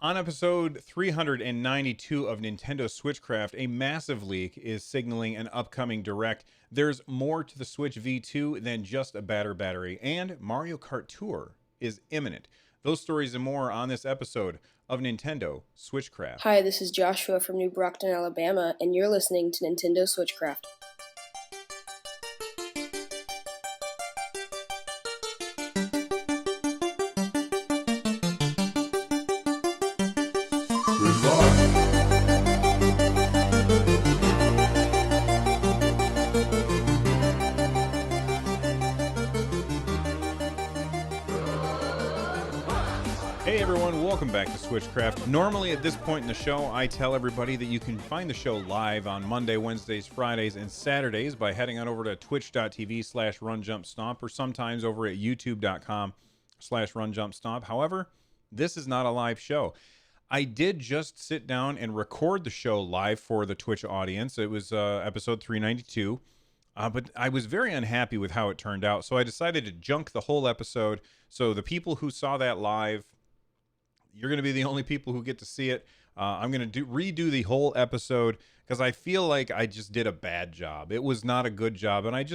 On episode 392 of Nintendo Switchcraft, a massive leak is signaling an upcoming direct. There's more to the Switch V2 than just a battery, and Mario Kart Tour is imminent. Those stories and more on this episode of Nintendo Switchcraft. Hi, this is Joshua from New Brockton, Alabama, and you're listening to Nintendo Switchcraft. Hey everyone, welcome back to Switchcraft. Normally at this point in the show, I tell everybody that you can find the show live on Monday, Wednesdays, Fridays, and Saturdays by heading on over to twitch.tv/runjumpstomp or sometimes over at youtube.com/runjumpstomp. However, this is not a live show. I did just sit down and record the show live for the Twitch audience. It was episode 392. But I was very unhappy with how it turned out, so I decided to junk the whole episode. So the people who saw that live, you're going to be the only people who get to see it. I'm going to redo the whole episode because I feel like I just did a bad job. It was not a good job, and I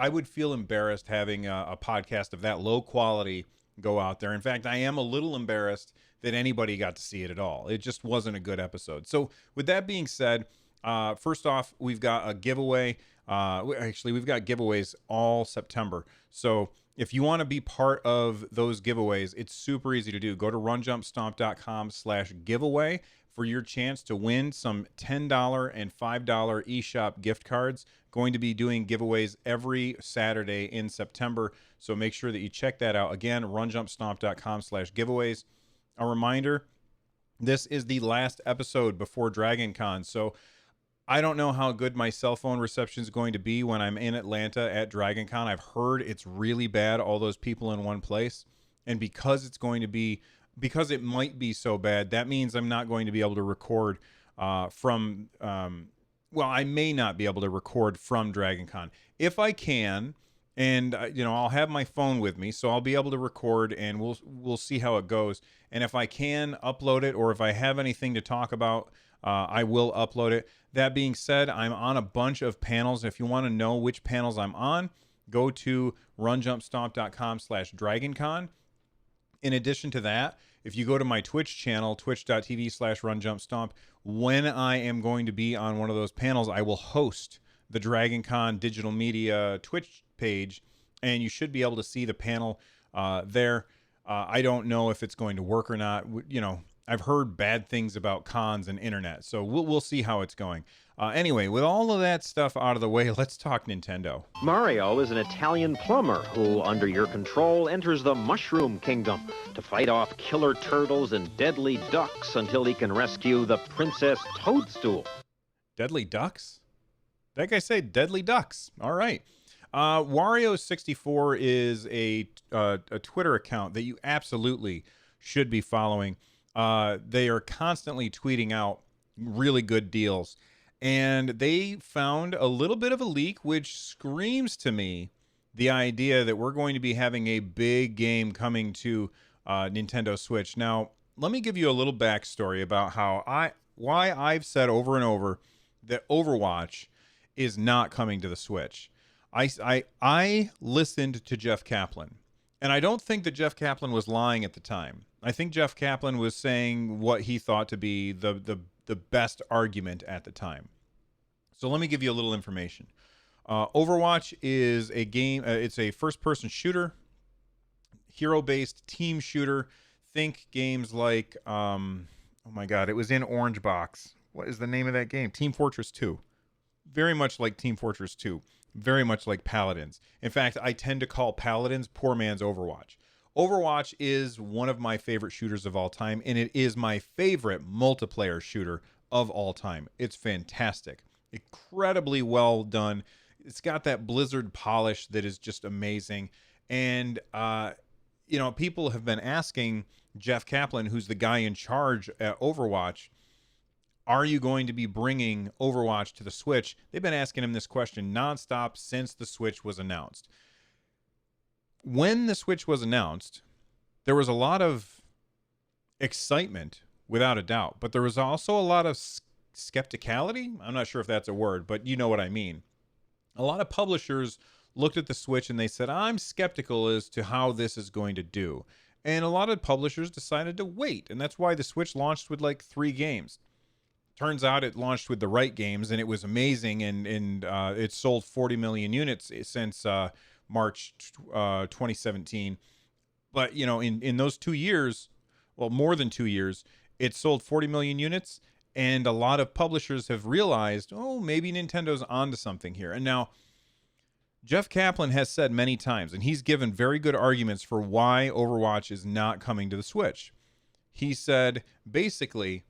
would feel embarrassed having a podcast of that low quality go out there. In fact, I am a little embarrassed that anybody got to see it at all. It just wasn't a good episode. So with that being said, first off, we've got a giveaway. Actually, we've got giveaways all September. So if you want to be part of those giveaways, it's super easy to do. Go to runjumpstomp.com/giveaway for your chance to win some $10 and $5 eShop gift cards. Going to be doing giveaways every Saturday in September. So make sure that you check that out. Again, runjumpstomp.com/giveaways. A reminder, this is the last episode before Dragon Con. So I don't know how good my cell phone reception is going to be when I'm in Atlanta at Dragon Con. I've heard it's really bad, all those people in one place. And because it might be so bad, that means I'm not going to be able to record I may not be able to record from Dragon Con. If I can, and I'll have my phone with me, so I'll be able to record, and we'll see how it goes. And if I can upload it, or if I have anything to talk about, I will upload it. That being said, I'm on a bunch of panels. If you want to know which panels I'm on, go to runjumpstomp.com/DragonCon. In addition to that, if you go to my Twitch channel, twitch.tv/runjumpstomp, when I am going to be on one of those panels, I will host the DragonCon digital media Twitch page, and you should be able to see the panel there. I don't know if it's going to work or not. I've heard bad things about cons and internet, so we'll see how it's going. Anyway, with all of that stuff out of the way, let's talk Nintendo. Mario is an Italian plumber who, under your control, enters the Mushroom Kingdom to fight off killer turtles and deadly ducks until he can rescue the Princess Toadstool. Deadly ducks? That guy said deadly ducks. All right. Wario64 is a Twitter account that you absolutely should be following. They are constantly tweeting out really good deals, and they found a little bit of a leak which screams to me the idea that we're going to be having a big game coming to Nintendo Switch. Now, let me give you a little backstory about why I've said over and over that Overwatch is not coming to the Switch. I listened to Jeff Kaplan, and I don't think that Jeff Kaplan was lying at the time. I think Jeff Kaplan was saying what he thought to be the best argument at the time. So let me give you a little information. Overwatch is a game. It's a first-person shooter, hero-based team shooter. Think games like, oh my God, it was in Orange Box. What is the name of that game? Team Fortress 2. Very much like Team Fortress 2. Very much like Paladins. In fact, I tend to call Paladins poor man's Overwatch. Overwatch is one of my favorite shooters of all time, and it is my favorite multiplayer shooter of all time. It's fantastic. Incredibly well done. It's got that Blizzard polish that is just amazing. And, people have been asking Jeff Kaplan, who's the guy in charge at Overwatch, are you going to be bringing Overwatch to the Switch? They've been asking him this question nonstop since the Switch was announced. When the Switch was announced, there was a lot of excitement without a doubt. But there was also a lot of skepticality. I'm not sure if that's a word, but you know what I mean. A lot of publishers looked at the Switch and they said, I'm skeptical as to how this is going to do. And a lot of publishers decided to wait. And that's why the Switch launched with like 3 games. Turns out it launched with the right games, and it was amazing. And it sold 40 million units since March 2017. But, you know, in those 2 years, well, more than 2 years, it sold 40 million units. And a lot of publishers have realized, oh, maybe Nintendo's onto something here. And now, Jeff Kaplan has said many times, and he's given very good arguments for why Overwatch is not coming to the Switch. He said, basically,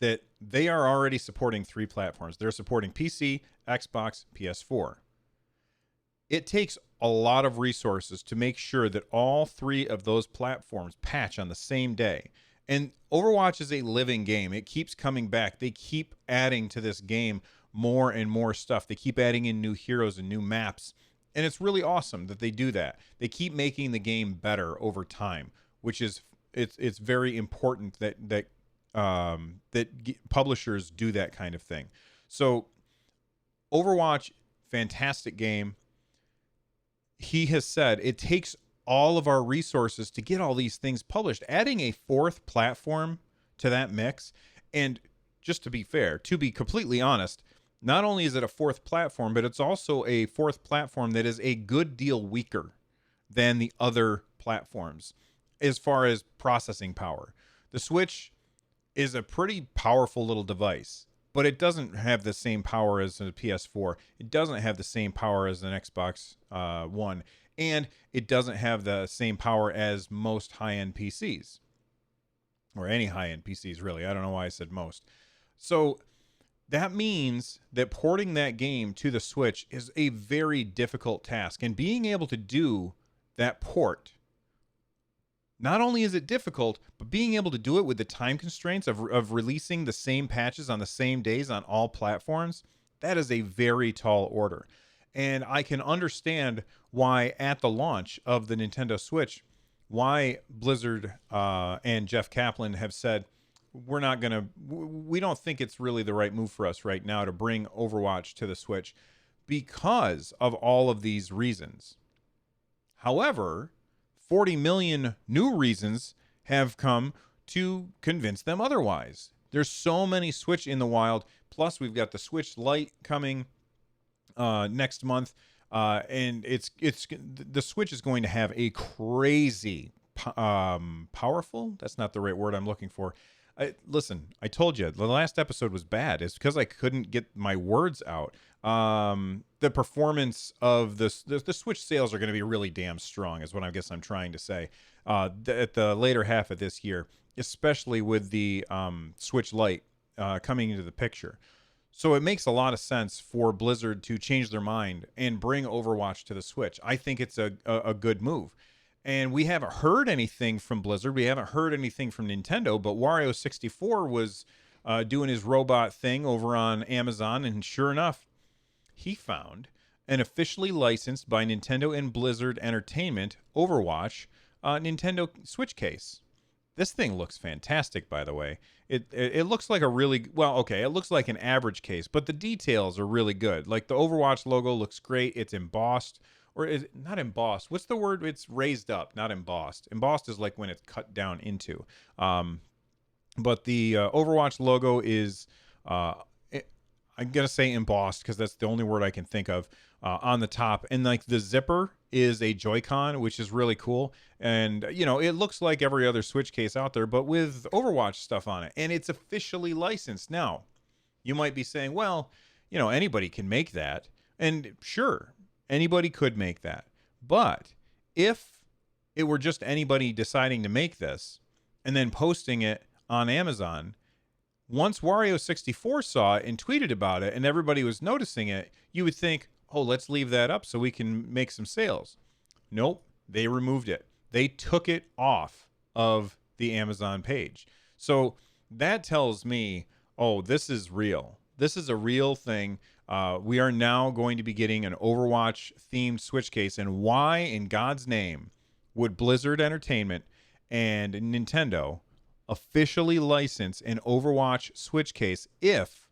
that they are already supporting 3 platforms. They're supporting PC, Xbox, PS4. It takes a lot of resources to make sure that all 3 of those platforms patch on the same day. And Overwatch is a living game. It keeps coming back. They keep adding to this game more and more stuff. They keep adding in new heroes and new maps. And it's really awesome that they do that. They keep making the game better over time, which is it's very important that publishers do that kind of thing. So Overwatch, fantastic game. He has said it takes all of our resources to get all these things published. Adding a 4th platform to that mix, and just to be fair, to be completely honest, not only is it a 4th platform, but it's also a 4th platform that is a good deal weaker than the other platforms as far as processing power. The Switch is a pretty powerful little device, but it doesn't have the same power as a PS4. It doesn't have the same power as an Xbox One, and it doesn't have the same power as most high-end PCs, or any high-end PCs, really. I don't know why I said most. So that means that porting that game to the Switch is a very difficult task, and being able to do that port, not only is it difficult, but being able to do it with the time constraints of releasing the same patches on the same days on all platforms, that is a very tall order. And I can understand why at the launch of the Nintendo Switch, why Blizzard and Jeff Kaplan have said, we don't think it's really the right move for us right now to bring Overwatch to the Switch because of all of these reasons. However, 40 million new reasons have come to convince them otherwise. There's so many Switch in the wild. Plus, we've got the Switch Lite coming next month, and the Switch is going to have a crazy powerful. That's not the right word I'm looking for. Listen, I told you the last episode was bad. It's because I couldn't get my words out. The performance of the Switch sales are going to be really damn strong, is what I guess I'm trying to say. At the later half of this year, especially with the Switch Lite coming into the picture. So it makes a lot of sense for Blizzard to change their mind and bring Overwatch to the Switch. I think it's a good move. And we haven't heard anything from Blizzard. We haven't heard anything from Nintendo, but Wario64 was doing his robot thing over on Amazon, and sure enough, he found an officially licensed by Nintendo and Blizzard Entertainment Overwatch Nintendo Switch case. This thing looks fantastic, by the way. It looks like a really, well, okay, it looks like an average case, but the details are really good. Like the Overwatch logo looks great. It's embossed, or is it not embossed? What's the word? It's raised up, not embossed. Embossed is like when it's cut down into. But the Overwatch logo is, I'm going to say embossed because that's the only word I can think of, on the top. And like the zipper is a Joy-Con, which is really cool. And, you know, it looks like every other Switch case out there, but with Overwatch stuff on it. And it's officially licensed. Now, you might be saying, well, you know, anybody can make that. And sure, anybody could make that. But if it were just anybody deciding to make this and then posting it on Amazon, once Wario64 saw it and tweeted about it and everybody was noticing it, you would think, oh, let's leave that up so we can make some sales. Nope, they removed it. They took it off of the Amazon page. So that tells me, oh, this is real. This is a real thing. We are now going to be getting an Overwatch-themed Switch case. And why in God's name would Blizzard Entertainment and Nintendo officially license an Overwatch Switch case if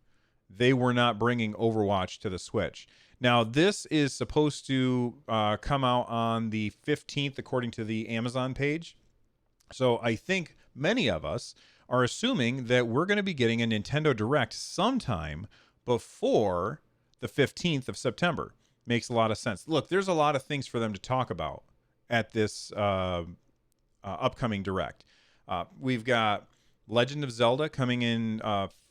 they were not bringing Overwatch to the Switch. Now, this is supposed to come out on the 15th, according to the Amazon page. So I think many of us are assuming that we're going to be getting a Nintendo Direct sometime before the 15th of September. Makes a lot of sense. Look, there's a lot of things for them to talk about at this upcoming Direct. We've got Legend of Zelda coming in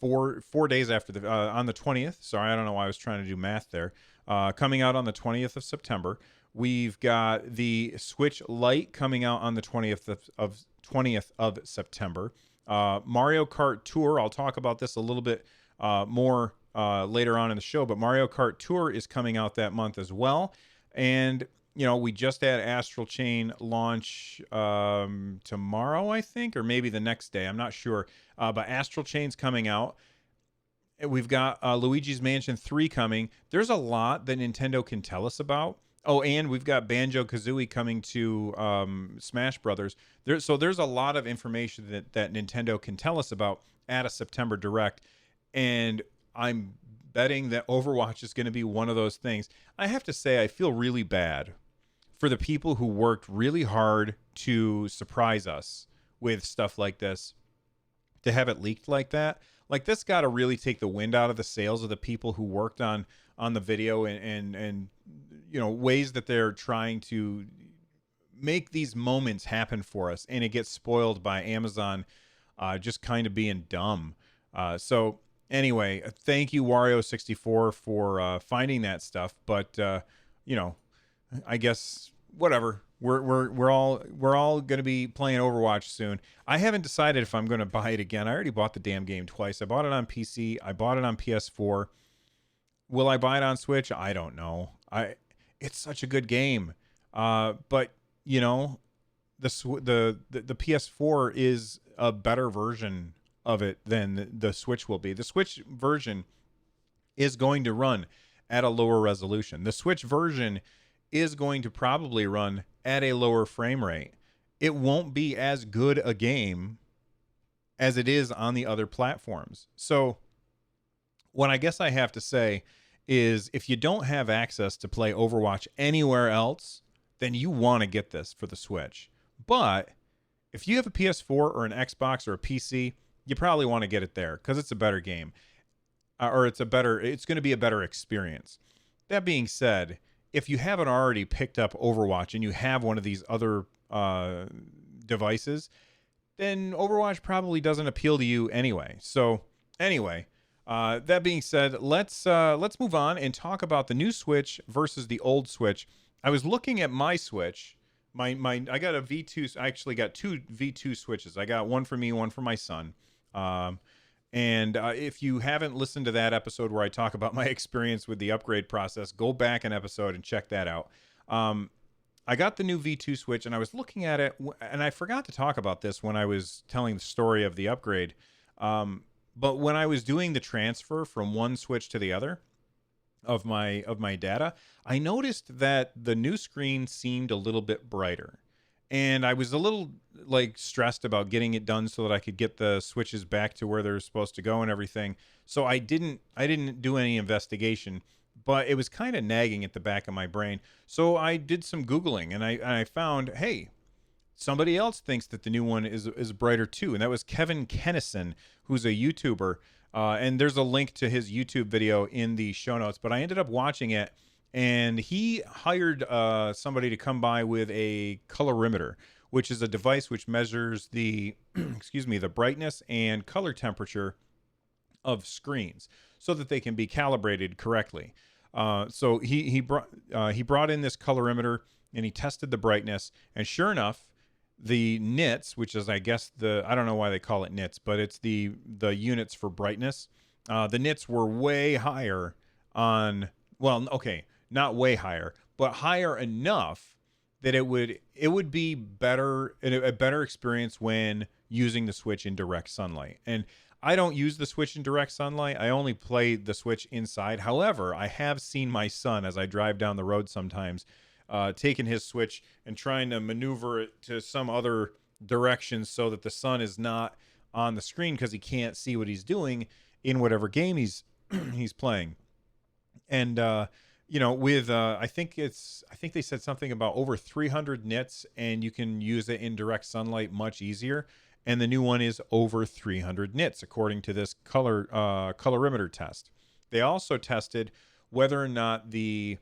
4 days after the on the 20th. Sorry, I don't know why I was trying to do math there. Coming out on the 20th of September. We've got the Switch Lite coming out on the 20th of September. Mario Kart Tour. I'll talk about this a little bit more later on in the show, but Mario Kart Tour is coming out that month as well. And we just had Astral Chain launch tomorrow, I think, or maybe the next day. I'm not sure. But Astral Chain's coming out. We've got Luigi's Mansion 3 coming. There's a lot that Nintendo can tell us about. Oh, and we've got Banjo-Kazooie coming to Smash Brothers. There's a lot of information that Nintendo can tell us about at a September Direct. And I'm betting that Overwatch is going to be one of those things. I have to say, I feel really bad for the people who worked really hard to surprise us with stuff like this, to have it leaked like that. Like, this got to really take the wind out of the sails of the people who worked on the video and ways that they're trying to make these moments happen for us, and it gets spoiled by Amazon just kind of being dumb. So anyway, thank you, Wario64, for finding that stuff. But I guess whatever. We're all going to be playing Overwatch soon. I haven't decided if I'm going to buy it again. I already bought the damn game twice. I bought it on PC. I bought it on PS4. Will I buy it on Switch? I don't know. It's such a good game. But the PS4 is a better version of it than the Switch will be. The Switch version is going to run at a lower resolution. The Switch version is going to probably run at a lower frame rate. It won't be as good a game as it is on the other platforms. So what I guess I have to say is, if you don't have access to play Overwatch anywhere else, then you want to get this for the Switch. But if you have a PS4 or an Xbox or a PC, you probably want to get it there because it's a better game, or it's going to be a better experience. That being said, if you haven't already picked up Overwatch and you have one of these other devices, then Overwatch probably doesn't appeal to you anyway. So anyway, that being said, let's move on and talk about the new Switch versus the old Switch. I was looking at my Switch. I got a V2. I actually got two V2 Switches. I got one for me, one for my son. And if you haven't listened to that episode where I talk about my experience with the upgrade process, go back an episode and check that out. I got the new V2 Switch, and I was looking at it, and I forgot to talk about this when I was telling the story of the upgrade. But when I was doing the transfer from one Switch to the other of my data, I noticed that the new screen seemed a little bit brighter. And I was a little stressed about getting it done so that I could get the switches back to where they're supposed to go and everything. So I didn't do any investigation, but it was kind of nagging at the back of my brain. So I did some Googling, and I found, hey, somebody else thinks that the new one is brighter too. And that was Kevin Kennison, who's a YouTuber. And there's a link to his YouTube video in the show notes, but I ended up watching it. And he hired somebody to come by with a colorimeter, which is a device which measures the the brightness and color temperature of screens so that they can be calibrated correctly. So he brought in this colorimeter, and he tested the brightness, and sure enough, the nits, which is, I guess, I don't know why they call it nits, but it's the units for brightness. The nits were way higher on, well, okay, not way higher, but higher enough that it would be better, a better experience when using the Switch in direct sunlight. And I don't use the Switch in direct sunlight. I only play the Switch inside. However, I have seen my son, as I drive down the road sometimes, taking his Switch and trying to maneuver it to some other direction so that the sun is not on the screen because he can't see what he's doing in whatever game he's he's playing. And with I think they said something about over 300 nits, and you can use it in direct sunlight much easier. And the new one is over 300 nits according to this colorimeter test. They also tested whether or not the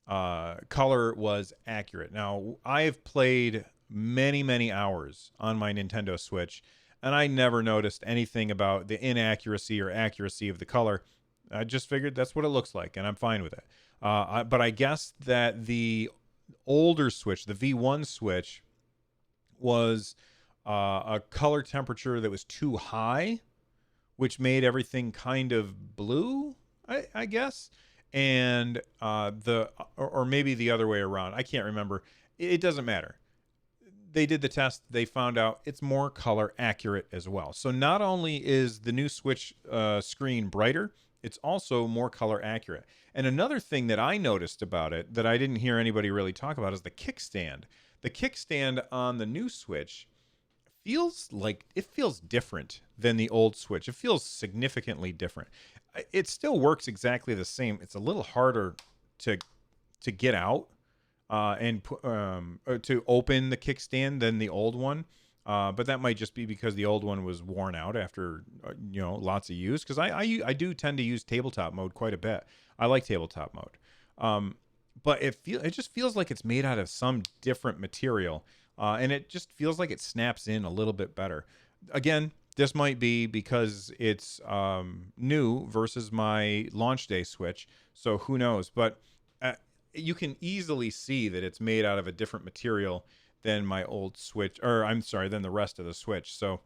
color was accurate. Now, I've played many hours on my Nintendo Switch, and I never noticed anything about the inaccuracy or accuracy of the color. I just figured that's what it looks like, and I'm fine with it. But I guess that the older Switch, the V1 Switch, was a color temperature that was too high, which made everything kind of blue, I guess. And or maybe the other way around. I can't remember. It doesn't matter. They did the test. They found out it's more color accurate as well. So not only is the new Switch screen brighter, it's also more color accurate. And another thing that I noticed about it that I didn't hear anybody really talk about is the kickstand. The kickstand on the new Switch feels different than the old Switch. It feels significantly different. It still works exactly the same. It's a little harder to get out and to open the kickstand than the old one. But that might just be because the old one was worn out after lots of use. Because I do tend to use tabletop mode quite a bit. I like tabletop mode, but it just feels like it's made out of some different material, and it just feels like it snaps in a little bit better. Again, this might be because it's new versus my launch day Switch, so who knows? But you can easily see that it's made out of a different material than my old Switch, or I'm sorry, than the rest of the Switch. So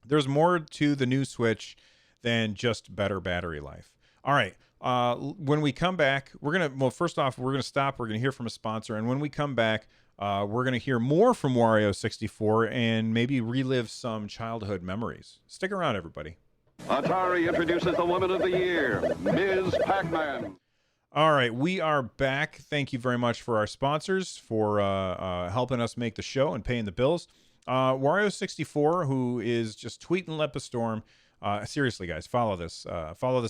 there's more to the new Switch than just better battery life. All right. When we come back, first off, we're going to stop. We're going to hear from a sponsor. And when we come back, we're going to hear more from Wario 64 and maybe relive some childhood memories. Stick around, everybody. Atari introduces the Woman of the Year, Ms. Pac-Man. All right, we are back. Thank you very much for our sponsors for helping us make the show and paying the bills. Wario 64, who is just tweeting Lep a Storm. Seriously, guys, follow this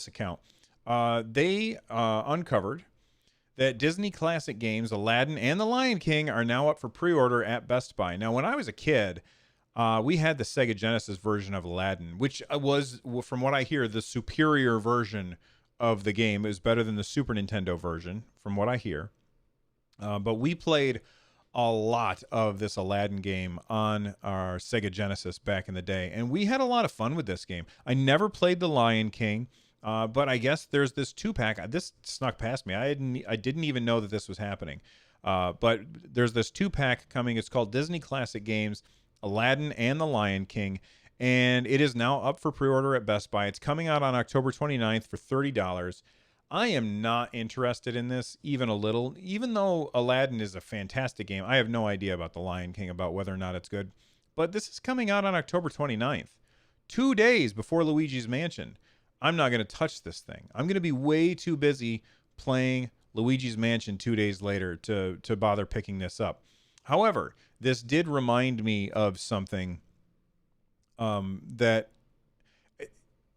account. They uncovered that Disney classic games Aladdin and The Lion King are now up for pre-order at Best Buy. Now, when I was a kid, we had the Sega Genesis version of Aladdin, which was, from what I hear, the superior version of the game. Is better than the Super Nintendo version, from what I hear. But we played a lot of this Aladdin game on our Sega Genesis back in the day, and we had a lot of fun with this game. I never played The Lion King, but I guess there's this 2-pack. This snuck past me. I didn't even know that this was happening. But there's this 2-pack coming. It's called Disney Classic Games, Aladdin and The Lion King. And it is now up for pre-order at Best Buy. It's coming out on October 29th for $30. I am not interested in this even a little. Even though Aladdin is a fantastic game, I have no idea about The Lion King, about whether or not it's good. But this is coming out on October 29th, 2 days before Luigi's Mansion. I'm not going to touch this thing. I'm going to be way too busy playing Luigi's Mansion 2 days later to bother picking this up. However, this did remind me of something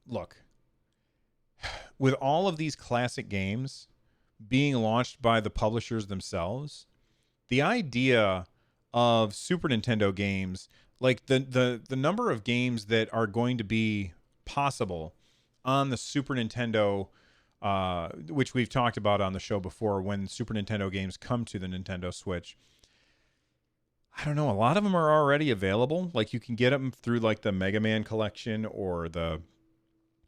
look, with all of these classic games being launched by the publishers themselves, the idea of Super Nintendo games, like the number of games that are going to be possible on the Super Nintendo, which we've talked about on the show before, when Super Nintendo games come to the Nintendo Switch, I don't know. A lot of them are already available. Like, you can get them through like the Mega Man collection or the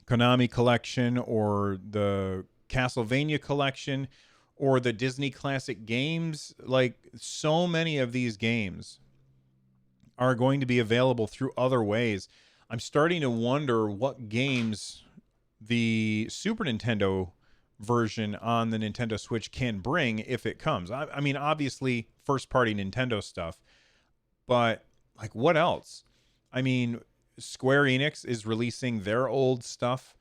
Konami collection or the Castlevania collection or the Disney Classic Games. Like, so many of these games are going to be available through other ways. I'm starting to wonder what games the Super Nintendo version on the Nintendo Switch can bring if it comes. I mean, obviously, first-party Nintendo stuff. But, like, what else? I mean, Square Enix is releasing their old stuff.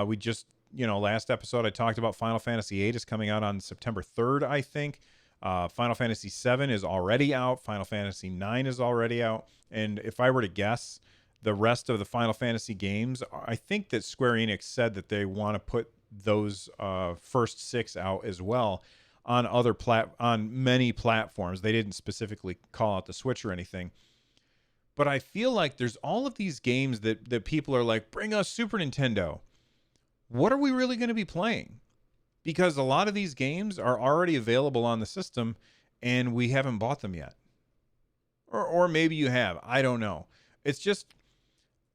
We just, last episode I talked about Final Fantasy VIII is coming out on September 3rd, I think. Final Fantasy VII is already out. Final Fantasy IX is already out. And if I were to guess, the rest of the Final Fantasy games, I think that Square Enix said that they want to put those first 6 out as well on on many platforms. They didn't specifically call out the Switch or anything. But I feel like there's all of these games that people are like, bring us Super Nintendo. What are we really going to be playing? Because a lot of these games are already available on the system and we haven't bought them yet. Or maybe you have. I don't know. It's just,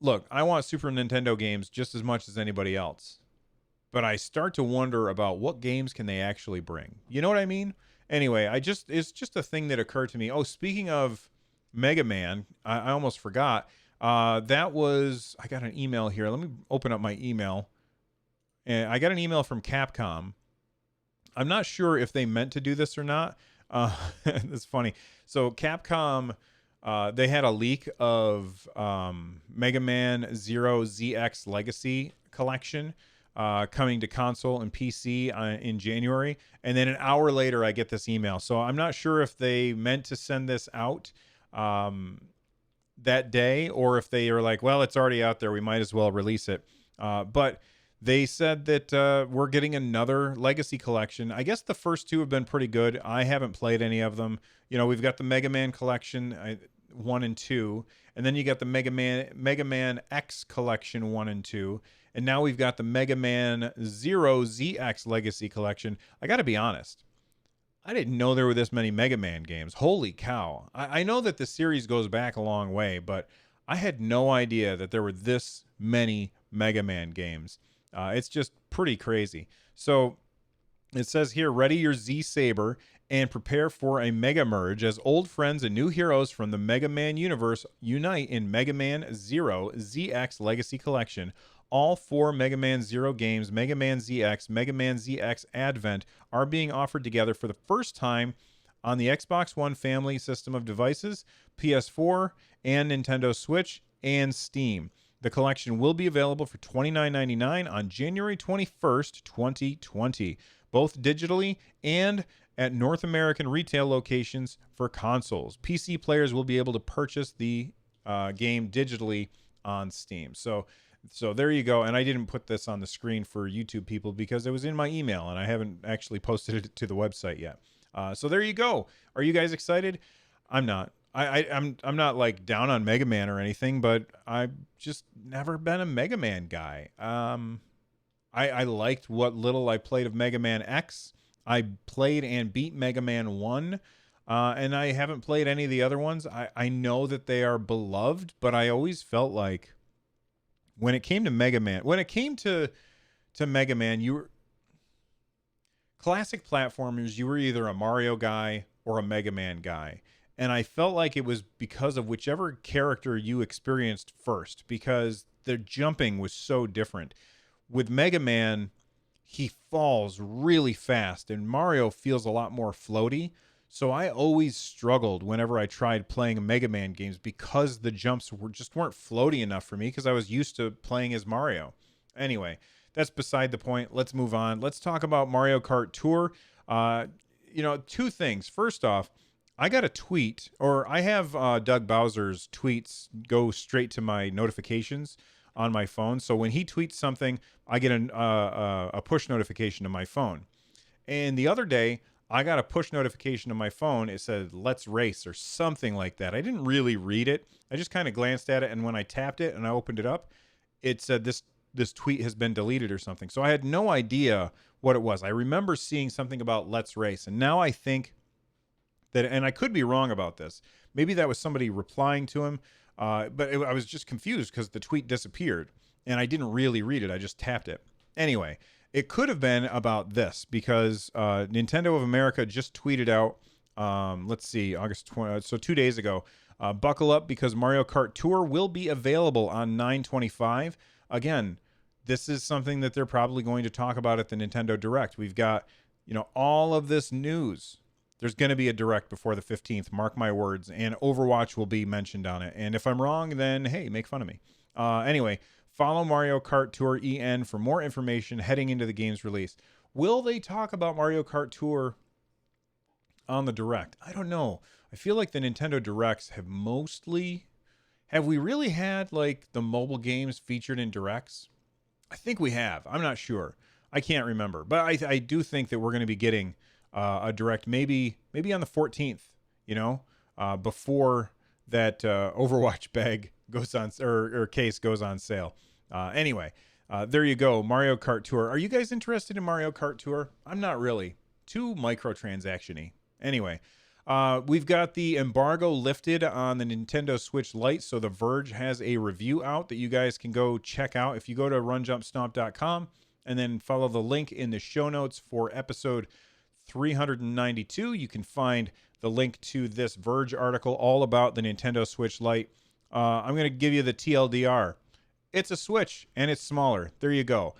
look, I want Super Nintendo games just as much as anybody else. But I start to wonder about what games can they actually bring. You know what I mean? Anyway, it's just a thing that occurred to me. Oh, speaking of Mega Man, I almost forgot. I got an email here. Let me open up my email. And I got an email from Capcom. I'm not sure if they meant to do this or not. It's funny. So Capcom, they had a leak of Mega Man Zero ZX Legacy Collection coming to console and PC in January. And then an hour later, I get this email. So I'm not sure if they meant to send this out that day, or if they are like, well, it's already out there, we might as well release it. But they said that we're getting another Legacy Collection. I guess the first 2 have been pretty good. I haven't played any of them. You know, we've got the Mega Man Collection 1 and 2, and then you got the Mega Man X Collection 1 and 2, and now we've got the Mega Man Zero ZX Legacy Collection. I got to be honest, I didn't know there were this many Mega Man games. Holy cow. I know that the series goes back a long way, but I had no idea that there were this many Mega Man games. It's just pretty crazy. So it says here, ready your Z Saber and prepare for a Mega Merge as old friends and new heroes from the Mega Man universe unite in Mega Man Zero ZX Legacy Collection. All 4 Mega Man Zero games, Mega Man ZX, Mega Man ZX Advent, are being offered together for the first time on the Xbox One family system of devices, PS4, and Nintendo Switch, and Steam. The collection will be available for $29.99 on January 21st, 2020, both digitally and at North American retail locations for consoles. PC players will be able to purchase the game digitally on Steam. So there you go. And I didn't put this on the screen for YouTube people because it was in my email and I haven't actually posted it to the website yet. So there you go. Are you guys excited? I'm not. I'm not like down on Mega Man or anything, but I've just never been a Mega Man guy. I liked what little I played of Mega Man X. I played and beat Mega Man 1, and I haven't played any of the other ones. I know that they are beloved, but I always felt like when it came to Mega Man, Mega Man, you were classic platformers, you were either a Mario guy or a Mega Man guy. And I felt like it was because of whichever character you experienced first, because the jumping was so different. With Mega Man, he falls really fast, and Mario feels a lot more floaty. So I always struggled whenever I tried playing Mega Man games because the jumps weren't floaty enough for me because I was used to playing as Mario. Anyway, that's beside the point. Let's move on. Let's talk about Mario Kart Tour. 2 things. First off, I got a tweet, or I have Doug Bowser's tweets go straight to my notifications on my phone. So when he tweets something, I get a push notification to my phone. And the other day, I got a push notification to my phone. It said, "Let's race," or something like that. I didn't really read it. I just kind of glanced at it. And when I tapped it and I opened it up, it said this tweet has been deleted or something. So I had no idea what it was. I remember seeing something about "Let's race." And now I think that, and I could be wrong about this, maybe that was somebody replying to him, but I was just confused because the tweet disappeared and I didn't really read it. I just tapped it. Anyway, it could have been about this because Nintendo of America just tweeted out, August 20, so 2 days ago, buckle up because Mario Kart Tour will be available on 9/25. Again, this is something that they're probably going to talk about at the Nintendo Direct. We've got, all of this news. There's going to be a Direct before the 15th, mark my words, and Overwatch will be mentioned on it. And if I'm wrong, then, hey, make fun of me. Anyway, follow Mario Kart Tour EN for more information heading into the game's release. Will they talk about Mario Kart Tour on the Direct? I don't know. I feel like the Nintendo Directs have mostly have we really had like the mobile games featured in directs? I think we have. I'm not sure. I can't remember, but I do think that we're going to be getting a direct maybe on the 14th. You know, before that Overwatch bag goes on or case goes on sale. Anyway, there you go. Mario Kart Tour. Are you guys interested in Mario Kart Tour? I'm not really. Too microtransaction-y. Anyway, we've got the embargo lifted on the Nintendo Switch Lite, so The Verge has a review out that you guys can go check out. If you go to runjumpstomp.com and then follow the link in the show notes for episode 392, you can find the link to this Verge article all about the Nintendo Switch Lite. I'm going to give you the TLDR. It's a Switch, and it's smaller. There you go.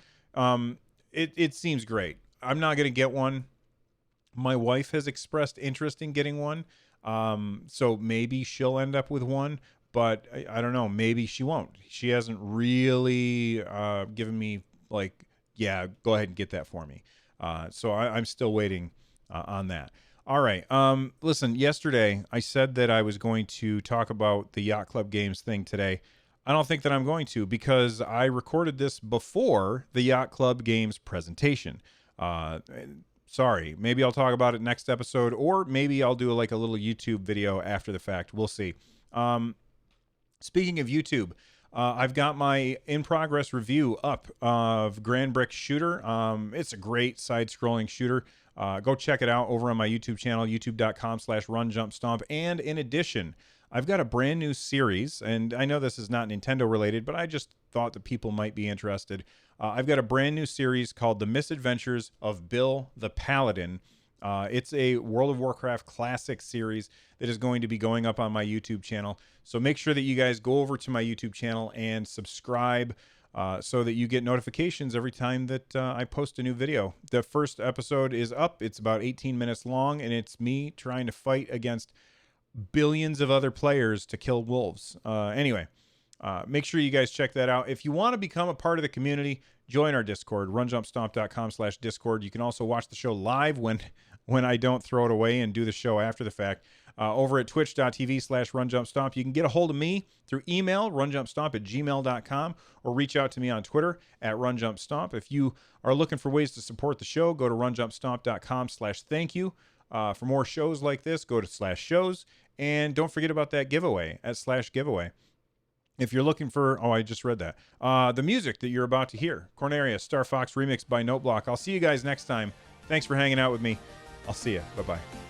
It seems great. I'm not going to get one. My wife has expressed interest in getting one, so maybe she'll end up with one, but I don't know. Maybe she won't. She hasn't really given me, like, yeah, go ahead and get that for me. So I'm still waiting on that. All right. Listen, yesterday I said that I was going to talk about the Yacht Club Games thing today. I don't think that I'm going to, because I recorded this before the Yacht Club Games presentation. Sorry, maybe I'll talk about it next episode, or maybe I'll do like a little YouTube video after the fact. We'll see. Speaking of YouTube, I've got my in-progress review up of Grand Brick Shooter. It's a great side-scrolling shooter. Go check it out over on my YouTube channel, youtube.com/runjumpstomp. And in addition, I've got a brand new series, and I know this is not Nintendo related, but I just thought that people might be interested. I've got a brand new series called The Misadventures of Bill the Paladin. It's a World of Warcraft classic series that is going to be going up on my YouTube channel. So make sure that you guys go over to my YouTube channel and subscribe so that you get notifications every time that I post a new video. The first episode is up. It's about 18 minutes long, and it's me trying to fight against billions of other players to kill wolves. Anyway, make sure you guys check that out. If you want to become a part of the community, join our Discord, runjumpstomp.com/Discord. You can also watch the show live when I don't throw it away and do the show after the fact. Over at twitch.tv/runjumpstomp. You can get a hold of me through email, runjumpstomp@gmail.com, or reach out to me on Twitter at runjumpstomp. If you are looking for ways to support the show, go to runjumpstomp.com/thank-you. For more shows like this, go to /shows. And don't forget about that giveaway at /giveaway. If you're looking for, I just read that. The music that you're about to hear, Corneria, Star Fox remixed by Noteblock. I'll see you guys next time. Thanks for hanging out with me. I'll see you. Bye-bye.